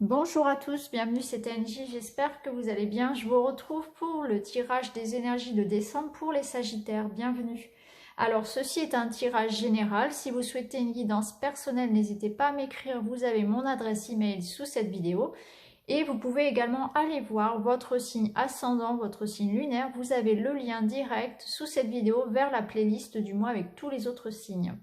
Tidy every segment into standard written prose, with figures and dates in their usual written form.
Bonjour à tous, bienvenue, c'est Angie, j'espère que vous allez bien. Je vous retrouve pour le tirage des énergies de décembre pour les Sagittaires, bienvenue. Alors ceci est un tirage général, si vous souhaitez une guidance personnelle, n'hésitez pas à m'écrire, vous avez mon adresse email sous cette vidéo. Et vous pouvez également aller voir votre signe ascendant, votre signe lunaire, vous avez le lien direct sous cette vidéo vers la playlist du mois avec tous les autres signes.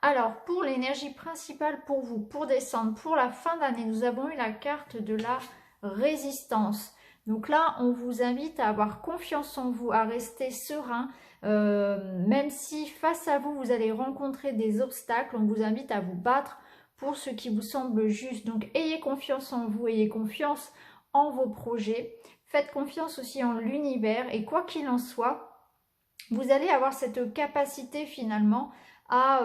Alors, pour l'énergie principale pour vous, pour décembre, pour la fin d'année, nous avons eu la carte de la résistance. Donc là, on vous invite à avoir confiance en vous, à rester serein, même si face à vous, vous allez rencontrer des obstacles, on vous invite à vous battre pour ce qui vous semble juste. Donc, ayez confiance en vous, ayez confiance en vos projets, faites confiance aussi en l'univers et quoi qu'il en soit, vous allez avoir cette capacité finalement à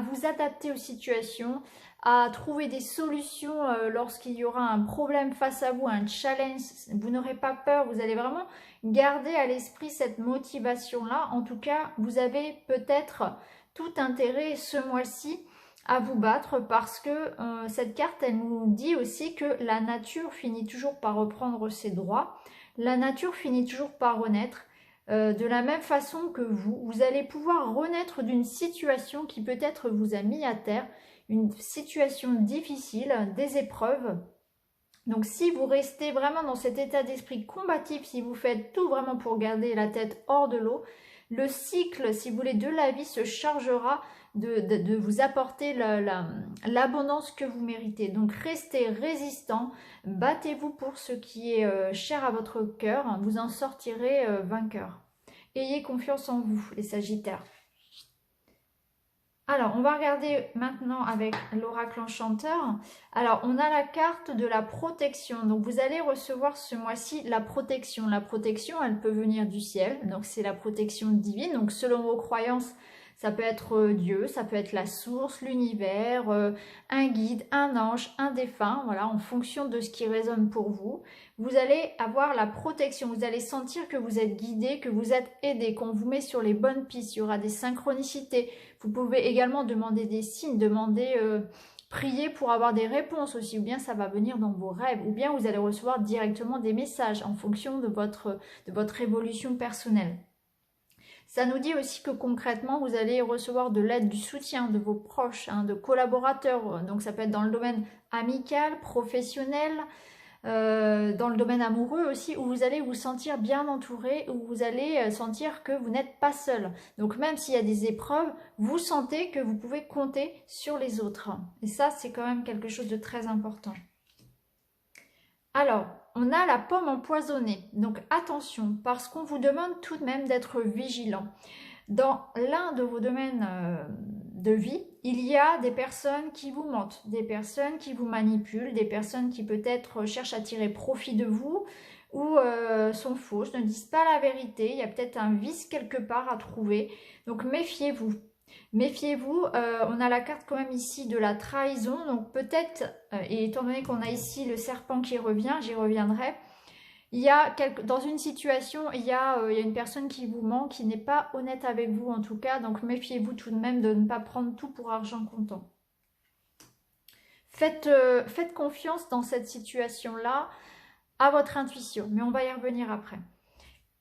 vous adapter aux situations, à trouver des solutions lorsqu'il y aura un problème face à vous, un challenge. Vous n'aurez pas peur, vous allez vraiment garder à l'esprit cette motivation-là. En tout cas, vous avez peut-être tout intérêt ce mois-ci à vous battre parce que cette carte, elle nous dit aussi que la nature finit toujours par reprendre ses droits. La nature finit toujours par renaître. De la même façon que vous allez pouvoir renaître d'une situation qui peut-être vous a mis à terre, une situation difficile, des épreuves. Donc si vous restez vraiment dans cet état d'esprit combatif, si vous faites tout vraiment pour garder la tête hors de l'eau, le cycle, si vous voulez, de la vie se chargera de vous apporter l'abondance que vous méritez. Donc restez résistant, battez-vous pour ce qui est cher à votre cœur, vous en sortirez vainqueur. Ayez confiance en vous, les Sagittaires. Alors, on va regarder maintenant avec l'oracle enchanteur. Alors, on a la carte de la protection. Donc, vous allez recevoir ce mois-ci la protection. La protection, elle peut venir du ciel. Donc, c'est la protection divine. Donc, selon vos croyances, ça peut être Dieu, ça peut être la source, l'univers, un guide, un ange, un défunt. Voilà, en fonction de ce qui résonne pour vous. Vous allez avoir la protection. Vous allez sentir que vous êtes guidé, que vous êtes aidé, qu'on vous met sur les bonnes pistes. Il y aura des synchronicités. Vous pouvez également demander des signes, prier pour avoir des réponses aussi, ou bien ça va venir dans vos rêves, ou bien vous allez recevoir directement des messages en fonction de votre évolution personnelle. Ça nous dit aussi que concrètement, vous allez recevoir de l'aide, du soutien de vos proches, de collaborateurs. Donc ça peut être dans le domaine amical, professionnel, dans le domaine amoureux aussi, où vous allez vous sentir bien entouré, où vous allez sentir que vous n'êtes pas seul. Donc même s'il y a des épreuves, vous sentez que vous pouvez compter sur les autres. Et ça, c'est quand même quelque chose de très important. Alors, on a la pomme empoisonnée. Donc attention, parce qu'on vous demande tout de même d'être vigilant. Dans l'un de vos domaines de vie, il y a des personnes qui vous mentent, des personnes qui vous manipulent, des personnes qui peut-être cherchent à tirer profit de vous ou sont fausses, ne disent pas la vérité. Il y a peut-être un vice quelque part à trouver. Donc méfiez-vous. Méfiez-vous, on a la carte quand même ici de la trahison. Donc peut-être, et étant donné qu'on a ici le serpent qui revient, j'y reviendrai. Il y a dans une situation, il y a une personne qui vous ment, qui n'est pas honnête avec vous en tout cas. Donc méfiez-vous tout de même de ne pas prendre tout pour argent comptant. Faites confiance dans cette situation-là à votre intuition. Mais on va y revenir après.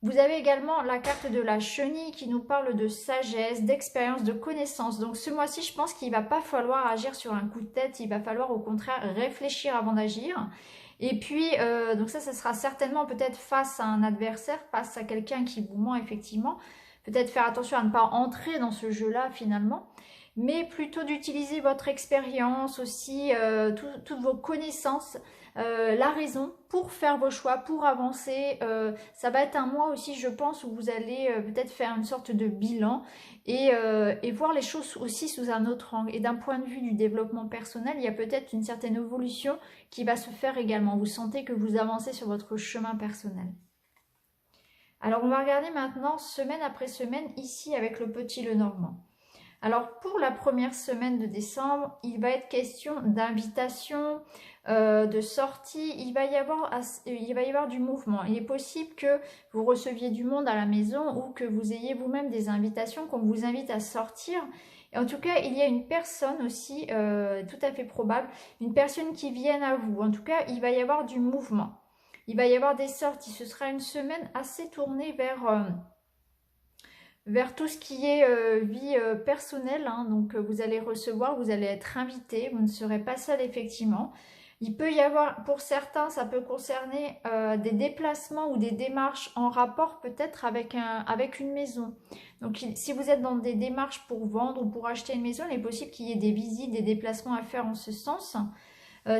Vous avez également la carte de la chenille qui nous parle de sagesse, d'expérience, de connaissance. Donc ce mois-ci, je pense qu'il ne va pas falloir agir sur un coup de tête. Il va falloir au contraire réfléchir avant d'agir. Et puis, donc ça sera certainement peut-être face à un adversaire, face à quelqu'un qui vous ment effectivement. Peut-être faire attention à ne pas entrer dans ce jeu-là finalement. Mais plutôt d'utiliser votre expérience aussi, toutes vos connaissances, la raison pour faire vos choix, pour avancer. Ça va être un mois aussi, je pense, où vous allez peut-être faire une sorte de bilan et voir les choses aussi sous un autre angle. Et d'un point de vue du développement personnel, il y a peut-être une certaine évolution qui va se faire également. Vous sentez que vous avancez sur votre chemin personnel. Alors, on va regarder maintenant semaine après semaine ici avec le petit Lenormand. Alors, pour la première semaine de décembre, il va être question d'invitation, de sortie. Il va y avoir du mouvement. Il est possible que vous receviez du monde à la maison ou que vous ayez vous-même des invitations, qu'on vous invite à sortir. Et en tout cas, il y a une personne aussi, tout à fait probable, une personne qui vienne à vous. En tout cas, il va y avoir du mouvement. Il va y avoir des sorties. Ce sera une semaine assez tournée vers tout ce qui est vie personnelle. Hein. Donc, vous allez recevoir, vous allez être invité. Vous ne serez pas seul, effectivement. Il peut y avoir, pour certains, ça peut concerner des déplacements ou des démarches en rapport peut-être avec une maison. Donc si vous êtes dans des démarches pour vendre ou pour acheter une maison, il est possible qu'il y ait des visites, des déplacements à faire en ce sens.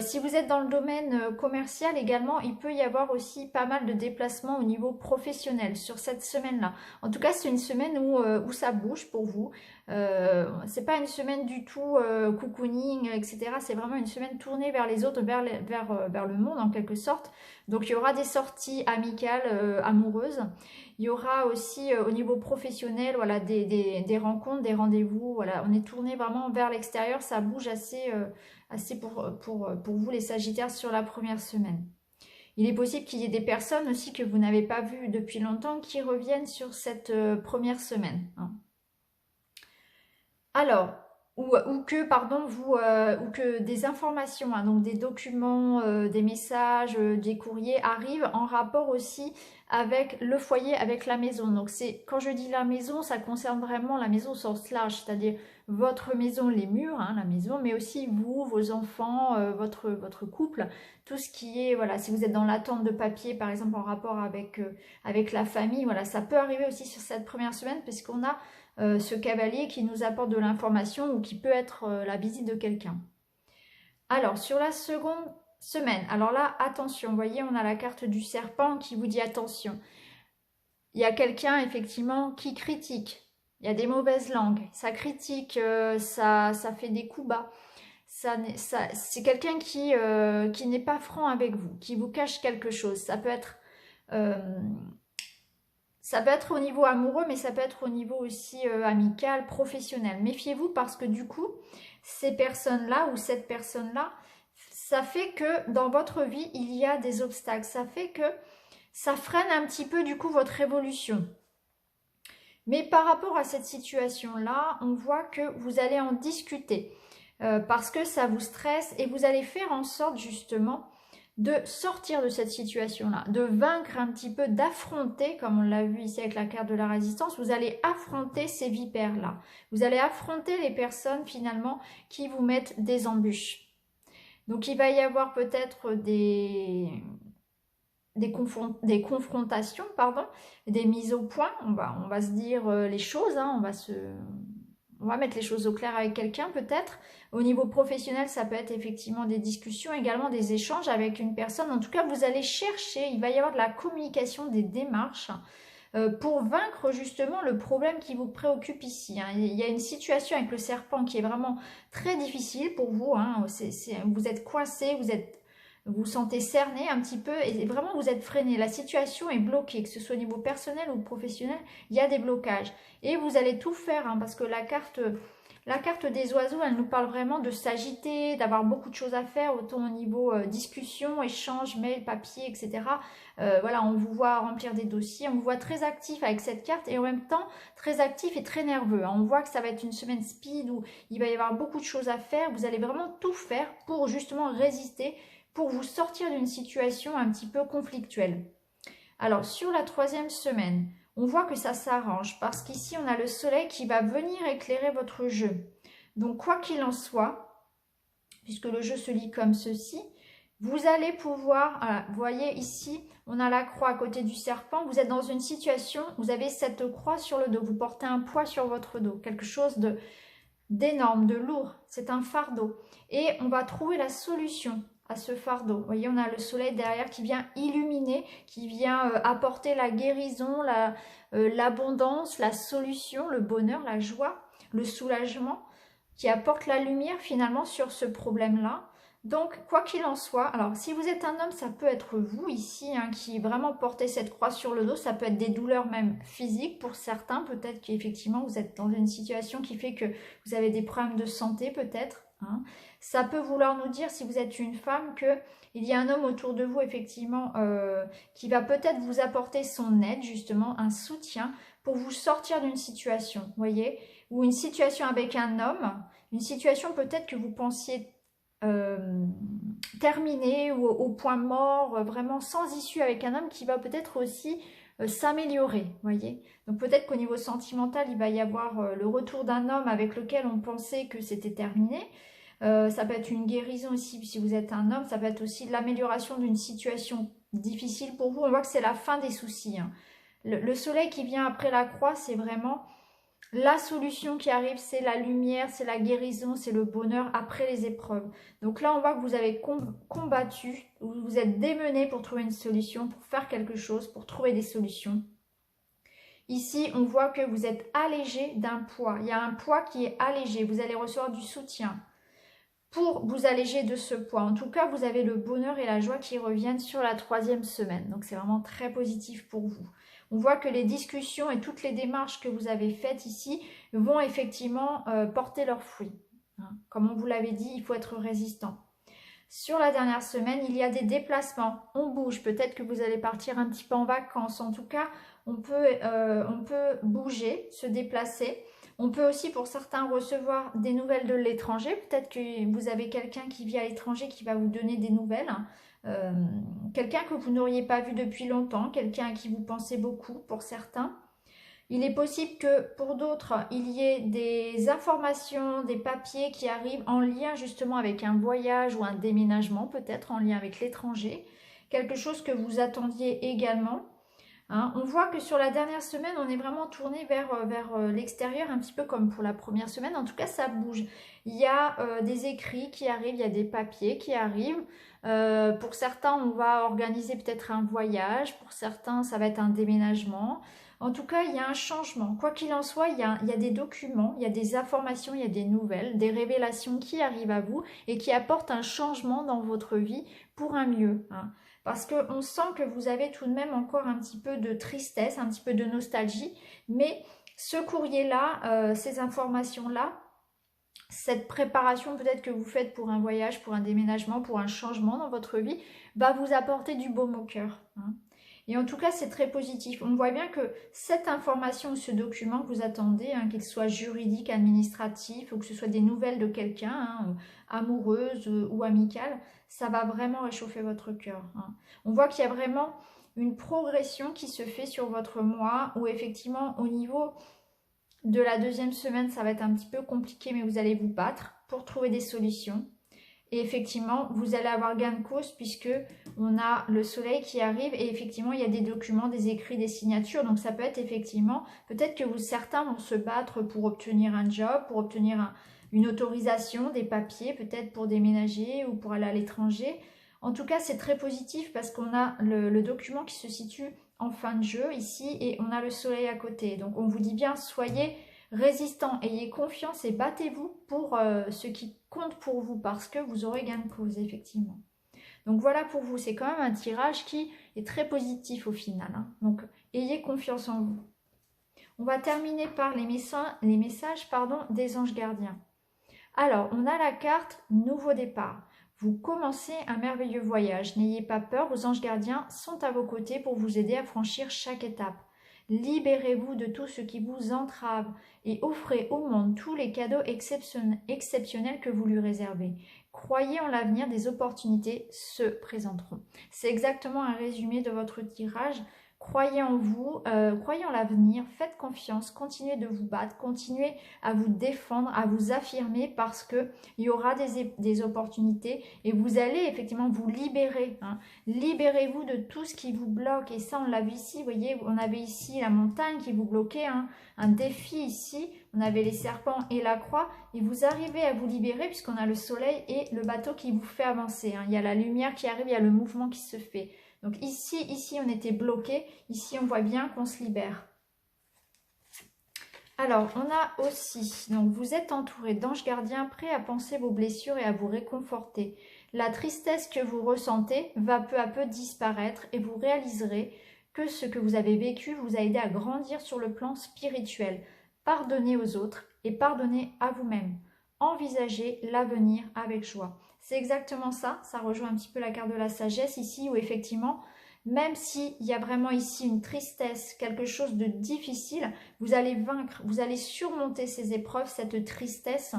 Si vous êtes dans le domaine commercial également, il peut y avoir aussi pas mal de déplacements au niveau professionnel sur cette semaine-là. En tout cas, c'est une semaine où ça bouge pour vous. C'est pas une semaine du tout cocooning, etc. C'est vraiment une semaine tournée vers les autres, vers le monde en quelque sorte. Donc il y aura des sorties amicales, amoureuses. Il y aura aussi au niveau professionnel, voilà, des rencontres, des rendez-vous. Voilà, on est tourné vraiment vers l'extérieur. Ça bouge assez pour vous les Sagittaires sur la première semaine. Il est possible qu'il y ait des personnes aussi que vous n'avez pas vues depuis longtemps qui reviennent sur cette première semaine. Hein. Alors, ou que, pardon, ou que des informations, hein, donc des documents, des messages, des courriers arrivent en rapport aussi avec le foyer, avec la maison. Donc quand je dis la maison, ça concerne vraiment la maison au sens large, c'est-à-dire votre maison, les murs, hein, la maison, mais aussi vous, vos enfants, votre couple, tout ce qui est, voilà, si vous êtes dans l'attente de papier, par exemple, en rapport avec la famille, voilà, ça peut arriver aussi sur cette première semaine, puisqu'on a ce cavalier qui nous apporte de l'information ou qui peut être la visite de quelqu'un. Alors, sur la seconde semaine, alors là, attention, vous voyez, on a la carte du serpent qui vous dit attention. Il y a quelqu'un, effectivement, qui critique. Il y a des mauvaises langues. Ça critique, ça fait des coups bas. C'est quelqu'un qui n'est pas franc avec vous, qui vous cache quelque chose. Ça peut être au niveau amoureux, mais ça peut être au niveau aussi amical, professionnel. Méfiez-vous parce que du coup, ces personnes-là ou cette personne-là, ça fait que dans votre vie, il y a des obstacles. Ça fait que ça freine un petit peu du coup votre évolution. Mais par rapport à cette situation-là, on voit que vous allez en discuter parce que ça vous stresse et vous allez faire en sorte justement de sortir de cette situation-là, de vaincre un petit peu, d'affronter, comme on l'a vu ici avec la carte de la résistance, vous allez affronter ces vipères-là. Vous allez affronter les personnes finalement qui vous mettent des embûches. Donc il va y avoir peut-être des confrontations, pardon, des mises au point. On va se dire les choses, hein, on va mettre les choses au clair avec quelqu'un peut-être. Au niveau professionnel, ça peut être effectivement des discussions, également des échanges avec une personne. En tout cas, vous allez chercher, il va y avoir de la communication, des démarches pour vaincre justement le problème qui vous préoccupe ici. Hein. Il y a une situation avec le serpent qui est vraiment très difficile pour vous. Hein. Vous êtes coincé, vous sentez cerné un petit peu et vraiment vous êtes freiné. La situation est bloquée, que ce soit au niveau personnel ou professionnel, il y a des blocages. Et vous allez tout faire hein, parce que la carte des oiseaux, elle nous parle vraiment de s'agiter, d'avoir beaucoup de choses à faire, autant au niveau discussion, échange, mail, papier, etc. Voilà, on vous voit remplir des dossiers, on vous voit très actif avec cette carte et en même temps très actif et très nerveux. Hein. On voit que ça va être une semaine speed où il va y avoir beaucoup de choses à faire. Vous allez vraiment tout faire pour justement résister, pour vous sortir d'une situation un petit peu conflictuelle. Alors, sur la troisième semaine, on voit que ça s'arrange parce qu'ici, on a le soleil qui va venir éclairer votre jeu. Donc, quoi qu'il en soit, puisque le jeu se lit comme ceci, vous allez pouvoir, voilà, vous voyez ici, on a la croix à côté du serpent, vous êtes dans une situation, vous avez cette croix sur le dos, vous portez un poids sur votre dos, quelque chose d'énorme, de lourd, c'est un fardeau. Et on va trouver la solution à ce fardeau. Vous voyez, on a le soleil derrière qui vient illuminer, qui vient apporter la guérison, l'abondance, la solution, le bonheur, la joie, le soulagement, qui apporte la lumière finalement sur ce problème-là. Donc, quoi qu'il en soit, alors si vous êtes un homme, ça peut être vous ici, hein, qui vraiment portez cette croix sur le dos, ça peut être des douleurs même physiques pour certains, peut-être qu'effectivement vous êtes dans une situation qui fait que vous avez des problèmes de santé peut-être. Hein. Ça peut vouloir nous dire, si vous êtes une femme, qu'il y a un homme autour de vous, effectivement, qui va peut-être vous apporter son aide, justement, un soutien pour vous sortir d'une situation, vous voyez, ou une situation avec un homme, une situation peut-être que vous pensiez terminée ou au point mort, vraiment sans issue avec un homme qui va peut-être aussi s'améliorer, voyez. Donc peut-être qu'au niveau sentimental, il va y avoir le retour d'un homme avec lequel on pensait que c'était terminé. Ça peut être une guérison aussi, si vous êtes un homme, ça peut être aussi l'amélioration d'une situation difficile pour vous. On voit que c'est la fin des soucis, hein. Le soleil qui vient après la croix, c'est vraiment la solution qui arrive, c'est la lumière, c'est la guérison, c'est le bonheur après les épreuves. Donc là, on voit que vous avez combattu, vous êtes démené pour trouver une solution, pour faire quelque chose, pour trouver des solutions. Ici, on voit que vous êtes allégé d'un poids. Il y a un poids qui est allégé. Vous allez recevoir du soutien pour vous alléger de ce poids. En tout cas, vous avez le bonheur et la joie qui reviennent sur la 3e semaine. Donc, c'est vraiment très positif pour vous. On voit que les discussions et toutes les démarches que vous avez faites ici vont effectivement porter leurs fruits. Comme on vous l'avait dit, il faut être résistant. Sur la dernière semaine, il y a des déplacements. On bouge. Peut-être que vous allez partir un petit peu en vacances. En tout cas, on peut bouger, se déplacer. On peut aussi, pour certains, recevoir des nouvelles de l'étranger. Peut-être que vous avez quelqu'un qui vit à l'étranger qui va vous donner des nouvelles. Quelqu'un que vous n'auriez pas vu depuis longtemps, quelqu'un à qui vous pensez beaucoup pour certains. Il est possible que pour d'autres, il y ait des informations, des papiers qui arrivent en lien justement avec un voyage ou un déménagement, peut-être en lien avec l'étranger. Quelque chose que vous attendiez également. Hein, on voit que sur la dernière semaine, on est vraiment tourné vers l'extérieur, un petit peu comme pour la première semaine. En tout cas, ça bouge. Il y a des écrits qui arrivent, il y a des papiers qui arrivent. Pour certains, on va organiser peut-être un voyage. Pour certains, ça va être un déménagement. En tout cas, il y a un changement. Quoi qu'il en soit, il y a des documents, il y a des informations, il y a des nouvelles, des révélations qui arrivent à vous et qui apportent un changement dans votre vie pour un mieux. Hein. Parce qu'on sent que vous avez tout de même encore un petit peu de tristesse, un petit peu de nostalgie. Mais ce courrier-là, ces informations-là, cette préparation peut-être que vous faites pour un voyage, pour un déménagement, pour un changement dans votre vie, va vous apporter du baume au cœur. Hein. Et en tout cas, c'est très positif. On voit bien que cette information ou ce document que vous attendez, hein, qu'il soit juridique, administratif, ou que ce soit des nouvelles de quelqu'un, hein, amoureuse ou amicale, ça va vraiment réchauffer votre cœur. Hein. On voit qu'il y a vraiment une progression qui se fait sur votre mois, où effectivement, au niveau de la 2e semaine, ça va être un petit peu compliqué, mais vous allez vous battre pour trouver des solutions. Et effectivement, vous allez avoir gain de cause puisque on a le soleil qui arrive et effectivement, il y a des documents, des écrits, des signatures. Donc, ça peut être effectivement, peut-être que certains vont se battre pour obtenir un job, pour obtenir une autorisation, des papiers, peut-être pour déménager ou pour aller à l'étranger. En tout cas, c'est très positif parce qu'on a le document qui se situe en fin de jeu ici et on a le soleil à côté. Donc, on vous dit bien, soyez résistants, ayez confiance et battez-vous pour ce qui compte pour vous parce que vous aurez gain de cause, effectivement. Donc voilà pour vous, c'est quand même un tirage qui est très positif au final. Hein. Donc ayez confiance en vous. On va terminer par les messages des anges gardiens. Alors, on a la carte nouveau départ. Vous commencez un merveilleux voyage. N'ayez pas peur, vos anges gardiens sont à vos côtés pour vous aider à franchir chaque étape. Libérez-vous de tout ce qui vous entrave et offrez au monde tous les cadeaux exceptionnels que vous lui réservez. Croyez en l'avenir, des opportunités se présenteront. C'est exactement un résumé de votre tirage. Croyez en vous, croyez en l'avenir, faites confiance, continuez de vous battre, continuez à vous défendre, à vous affirmer parce qu'il y aura des opportunités et vous allez effectivement vous libérer. Hein. Libérez-vous de tout ce qui vous bloque et ça on l'a vu ici, vous voyez, on avait ici la montagne qui vous bloquait, hein, un défi ici, on avait les serpents et la croix et vous arrivez à vous libérer puisqu'on a le soleil et le bateau qui vous fait avancer. Hein. Il y a la lumière qui arrive, il y a le mouvement qui se fait. Donc ici on était bloqué, ici on voit bien qu'on se libère. Alors on a aussi, donc vous êtes entouré d'anges gardiens prêts à panser vos blessures et à vous réconforter. La tristesse que vous ressentez va peu à peu disparaître et vous réaliserez que ce que vous avez vécu vous a aidé à grandir sur le plan spirituel. Pardonnez aux autres et pardonnez à vous-même. Envisagez l'avenir avec joie. C'est exactement ça, ça rejoint un petit peu la carte de la sagesse ici où effectivement même s'il y a vraiment ici une tristesse, quelque chose de difficile, vous allez vaincre, vous allez surmonter ces épreuves, cette tristesse,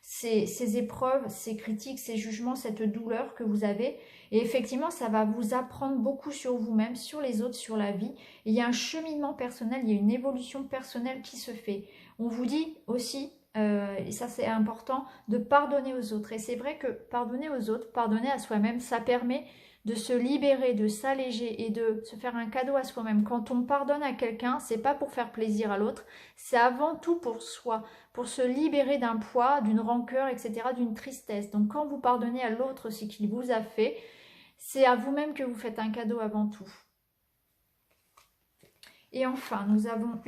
ces épreuves, ces critiques, ces jugements, cette douleur que vous avez. Et effectivement, ça va vous apprendre beaucoup sur vous-même, sur les autres, sur la vie. Et il y a un cheminement personnel, il y a une évolution personnelle qui se fait. On vous dit aussi, et ça c'est important, de pardonner aux autres. Et c'est vrai que pardonner aux autres, pardonner à soi-même, ça permet de se libérer, de s'alléger et de se faire un cadeau à soi-même. Quand on pardonne à quelqu'un, c'est pas pour faire plaisir à l'autre, c'est avant tout pour soi, pour se libérer d'un poids, d'une rancœur, etc., d'une tristesse. Donc quand vous pardonnez à l'autre ce qu'il vous a fait, c'est à vous-même que vous faites un cadeau avant tout. Et enfin, nous avons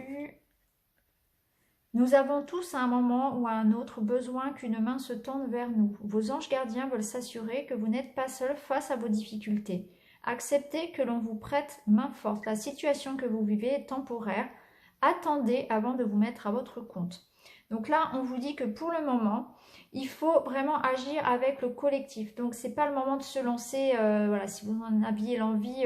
tous à un moment ou à un autre besoin qu'une main se tende vers nous. Vos anges gardiens veulent s'assurer que vous n'êtes pas seul face à vos difficultés. Acceptez que l'on vous prête main forte. La situation que vous vivez est temporaire. Attendez avant de vous mettre à votre compte. Donc là, on vous dit que pour le moment, il faut vraiment agir avec le collectif. Donc, ce n'est pas le moment de se lancer, voilà, si vous en aviez l'envie,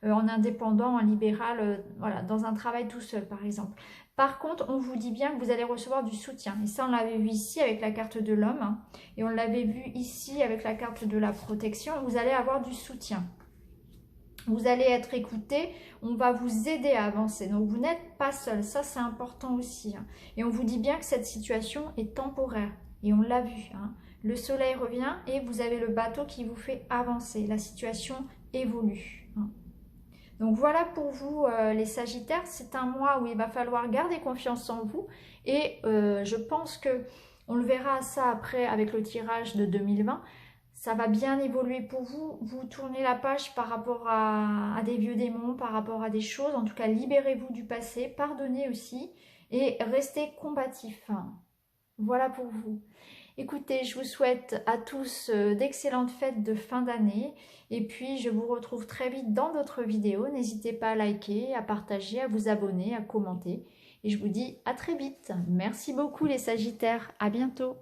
en indépendant, en libéral, voilà, dans un travail tout seul, par exemple. Par contre, on vous dit bien que vous allez recevoir du soutien. Et ça, on l'avait vu ici avec la carte de l'homme. Hein, et on l'avait vu ici avec la carte de la protection. Vous allez avoir du soutien. Vous allez être écouté. On va vous aider à avancer. Donc, vous n'êtes pas seul. Ça, c'est important aussi. Hein. Et on vous dit bien que cette situation est temporaire. Et on l'a vu. Hein. Le soleil revient et vous avez le bateau qui vous fait avancer. La situation évolue. Hein. Donc voilà pour vous les Sagittaires, c'est un mois où il va falloir garder confiance en vous et je pense que on le verra ça après avec le tirage de 2020. Ça va bien évoluer pour vous, vous tournez la page par rapport à des vieux démons, par rapport à des choses, en tout cas libérez-vous du passé, pardonnez aussi et restez combatifs. Voilà pour vous. Écoutez, je vous souhaite à tous d'excellentes fêtes de fin d'année et puis je vous retrouve très vite dans d'autres vidéos. N'hésitez pas à liker, à partager, à vous abonner, à commenter et je vous dis à très vite. Merci beaucoup les Sagittaires, à bientôt.